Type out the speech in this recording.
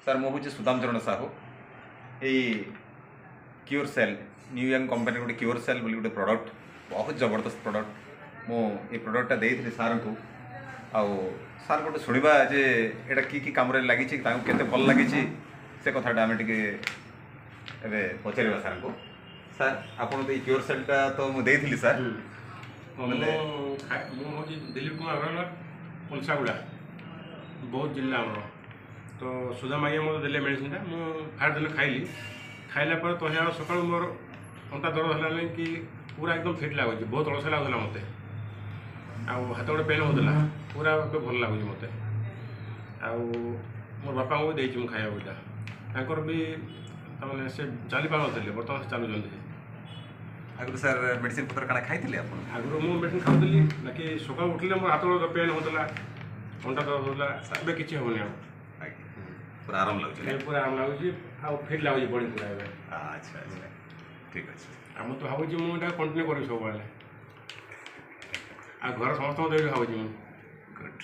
sir मु हूँ सुदाम चरण साहू यही cure cell new young company गोटे क्योर सेल बोली गोटे प्रॉडक्ट बहुत जबरदस्त प्रॉडक्ट मु ये प्रॉडक्टटा देइथिली सार को आउ सार गोटे शुणा जे एटा की काम लगी केते भल लगी से कथाटा आम टे पचार सार को सर आपन तो क्योर सेलटा तो मुझे सर दिलीप कुमार अग्रवाल पलसागुड़ा बौद्ध जिला आम तो सुदाम आज्ञा मतलब देले मेडिसिनटा मुझे फास्ट दिन खाइली खाइला पर तो यहाँ सका मोर अंटा दर्द है कि पूरा एकदम फिट लगुच बहुत अलसा लगुला मत हाथ गोटे पेन होता पूरा भल लगुच मत मोर बापा को भी खाया तांकर भी तमाने से चली पार नी बर्तमान से चलुँच आगु सर मेडिसिन पत्र काଣା खाइथिले आपण आगु मु मेडिसिन खाउली बाकी सका उठले मोर हाथ गोटे पेन होता अंटा दर्द होता ଏବେ କିଛି ହେବନି ଆଉ पूरा आराम लगुଛି पूरा आराम लगुଛି ଆଉ ଫିଟ୍ ଲାଗୁଛି ବଡି पूरा ଏବେ अच्छा अच्छा ठीक अछि ମୁଁ ତ ଭାବୁଛି ମୁଁ ଏଇଟା କଣ୍ଟିନ୍ୟू କରିବି ସବୁବେଳେ ଆଉ ଘର ସମସ୍ତଙ୍କୁ ଦେବି ଭାବୁଛି ମୁଁ गुड